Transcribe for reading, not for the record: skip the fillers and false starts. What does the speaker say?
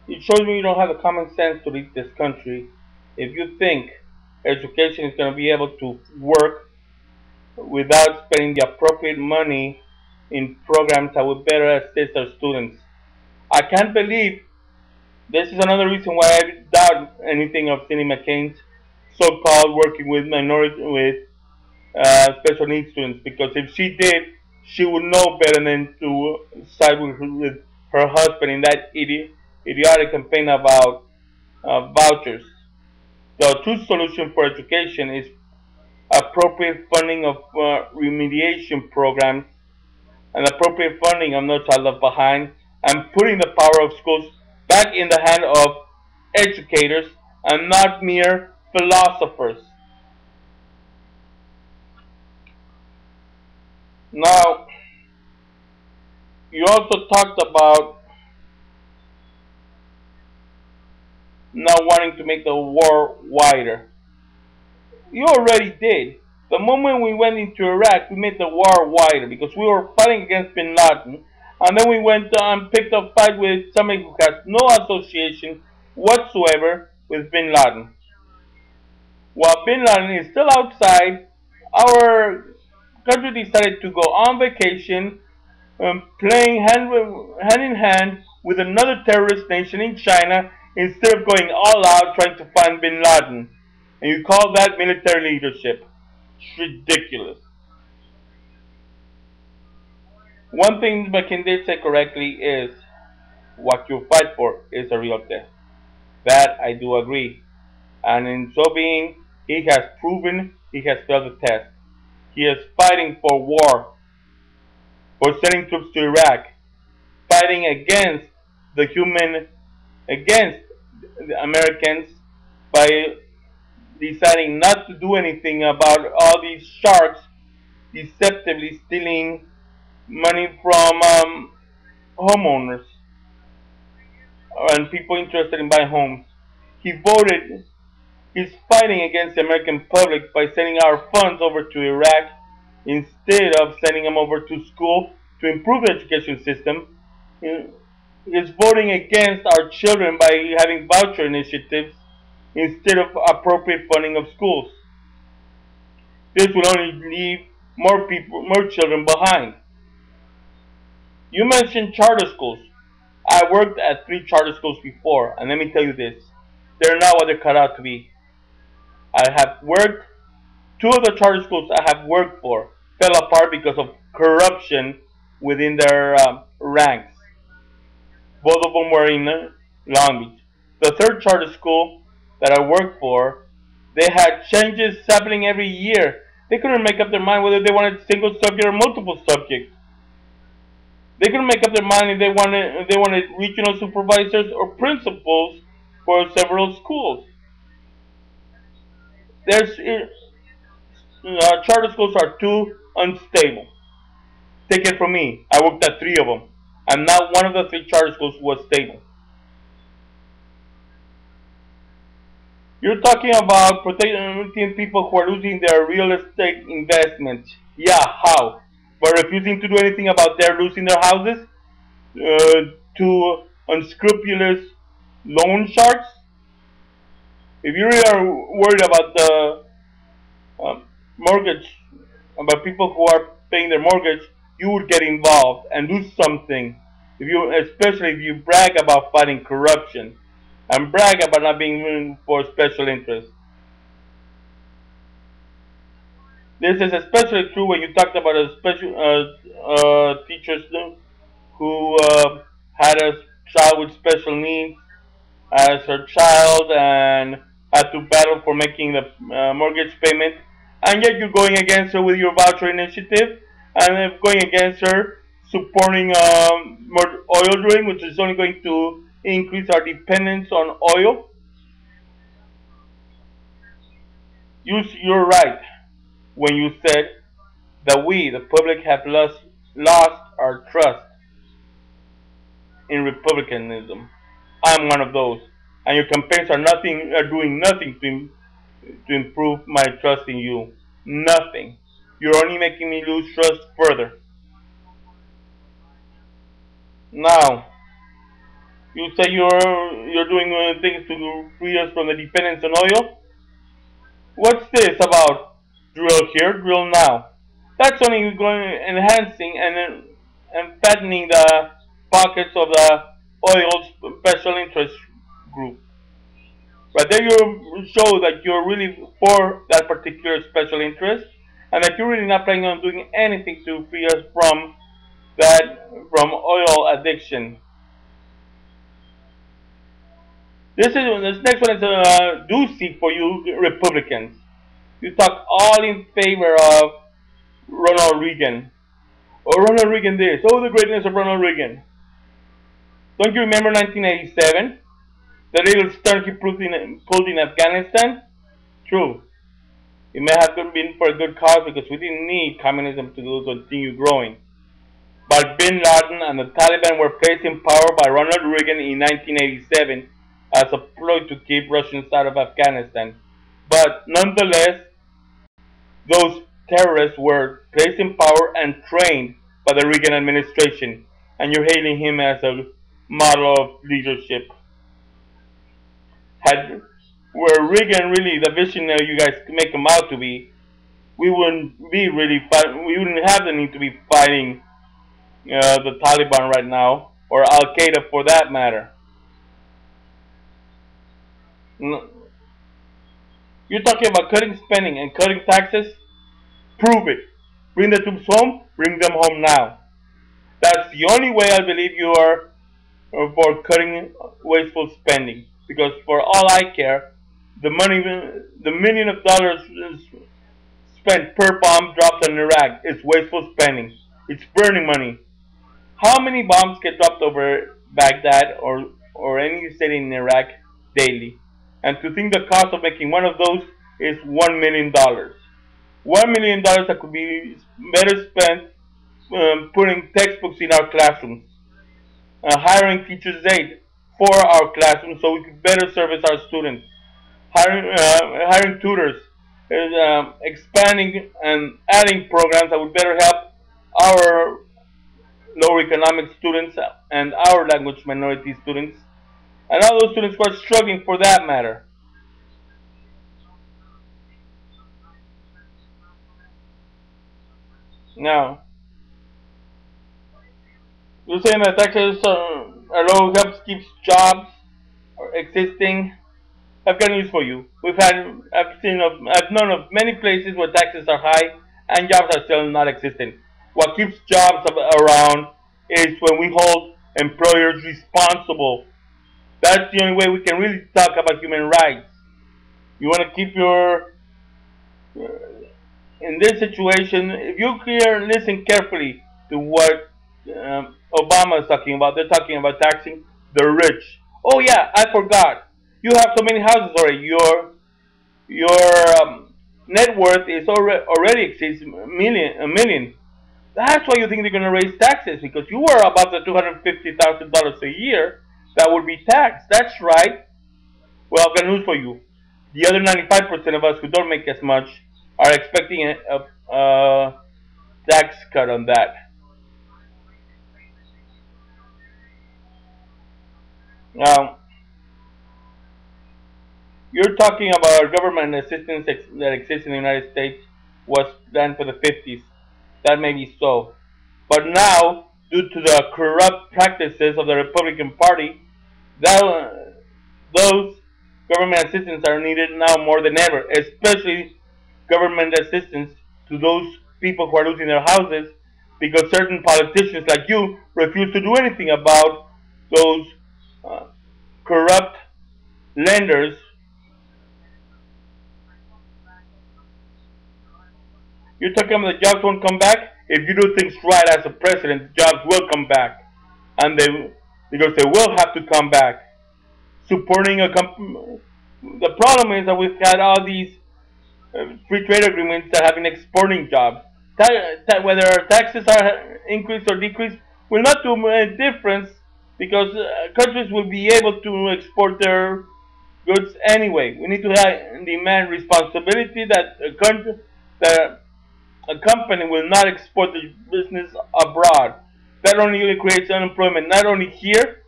It shows me you don't have the common sense to lead this country. If you think education is going to be able to work without spending the appropriate money in programs that would better assist our students. I can't believe this is another reason why I doubt anything of Cindy McCain's so-called working with minority with special needs students, because if she did, she would know better than to side with her husband in that idiotic campaign about vouchers. The true solution for education is appropriate funding of remediation programs and appropriate funding of No Child Left Behind, and putting the power of schools back in the hand of educators and not mere philosophers. Now, you also talked about not wanting to make the war wider. You already did. The moment we went into Iraq, we made the war wider because we were fighting against bin Laden, and then we went and picked a fight with somebody who has no association whatsoever with bin Laden. While bin Laden is still outside, our country decided to go on vacation, playing hand in hand with another terrorist nation in China instead of going all out trying to find bin Laden. And you call that military leadership? It's ridiculous. One thing McCain did say correctly is what you fight for is a real test. That I do agree. And in so being, he has proven he has failed the test. He is fighting for war, for sending troops to Iraq, fighting against the human, against the Americans by deciding not to do anything about all these sharks deceptively stealing money from homeowners and people interested in buying homes. He voted, he's fighting against the American public by sending our funds over to Iraq instead of sending them over to school to improve the education system. He's voting against our children by having voucher initiatives instead of appropriate funding of schools. This will only leave more people, more children behind. You mentioned charter schools. I worked at 3 charter schools before, and let me tell you this: they're not what they're cut out to be. I have worked, 2 of the charter schools I have worked for fell apart because of corruption within their ranks. Both of them were in Long Beach. The third charter school that I worked for, they had changes happening every year. They couldn't make up their mind whether they wanted single subject or multiple subject. They couldn't make up their mind if they wanted regional supervisors or principals for several schools. There's charter schools are too unstable. Take it from me. I worked at 3 of them, and not one of the 3 charter schools was stable. You're talking about protecting people who are losing their real estate investments. Yeah, how? By refusing to do anything about their losing their houses to unscrupulous loan sharks? If you really are worried about the mortgage, about people who are paying their mortgage, you would get involved and do something. Especially if you brag about fighting corruption and brag about not being for special interests. This is especially true when you talked about a special teachers who had a child with special needs as her child and had to battle for making the mortgage payment, and yet you're going against her with your voucher initiative, and going against her supporting more oil drilling, which is only going to increase our dependence on oil. You're right when you said that we, the public, have lost our trust in republicanism. I'm one of those, and your campaigns are doing nothing to improve my trust in you. Nothing. You're only making me lose trust further. Now, You say you're doing things to free us from the dependence on oil. What's this about drill here, drill now? That's only going enhancing and fattening the pockets of the oil special interest group. But then you show that you're really for that particular special interest, and that you're really not planning on doing anything to free us from oil addiction. This next one is a doozy for you Republicans. You talk all in favor of Ronald Reagan. Oh, Ronald Reagan this. Oh, the greatness of Ronald Reagan. Don't you remember 1987? The little stunt he pulled in Afghanistan? True. It may have been for a good cause because we didn't need communism to continue growing. But Bin Laden and the Taliban were placed in power by Ronald Reagan in 1987 as a ploy to keep Russians out of Afghanistan. But nonetheless, those terrorists were placed in power and trained by the Reagan administration, and you're hailing him as a model of leadership. Had were Reagan really the visionary you guys make him out to be, we wouldn't be really we wouldn't have the need to be fighting the Taliban right now, or Al Qaeda for that matter. You're talking about cutting spending and cutting taxes? Prove it. Bring the troops home, bring them home now. That's the only way I believe you are for cutting wasteful spending. Because for all I care, the million of dollars spent per bomb dropped in Iraq is wasteful spending. It's burning money. How many bombs get dropped over Baghdad or any city in Iraq daily? And to think the cost of making one of those is $1 million. $1 million that could be better spent putting textbooks in our classrooms, hiring teachers' aid for our classrooms so we could better service our students, hiring tutors, expanding and adding programs that would better help our lower economic students and our language minority students, and all those students who are struggling for that matter. Now, you're saying that taxes are low helps keeps jobs existing. I've got news for you. I've known of many places where taxes are high and jobs are still not existent. What keeps jobs around is when we hold employers responsible. That's the only way we can really talk about human rights. You want to keep your in this situation. If you hear, listen carefully to what Obama is talking about. They're talking about taxing the rich. Oh yeah, I forgot. You have so many houses already. Your net worth is already exceeds a million. That's why you think they're going to raise taxes because you were above the $250,000 a year that would be taxed. That's right. Well, I've got news for you. The other 95% of us who don't make as much are expecting a tax cut on that. Now, you're talking about government assistance that exists in the United States was planned for the 50s. That may be so. But now, due to the corrupt practices of the Republican Party, that, those government assistance are needed now more than ever, especially government assistance to those people who are losing their houses because certain politicians like you refuse to do anything about those uh, corrupt lenders. You're talking about the jobs won't come back? If you do things right as a president, jobs will come back. And they, because they will have to come back. Supporting a company. The problem is that we've had all these free trade agreements that have been exporting jobs. Whether our taxes are increased or decreased will not do a difference because countries will be able to export their goods anyway. We need to demand responsibility that that a company will not export the business abroad. That only creates unemployment not only here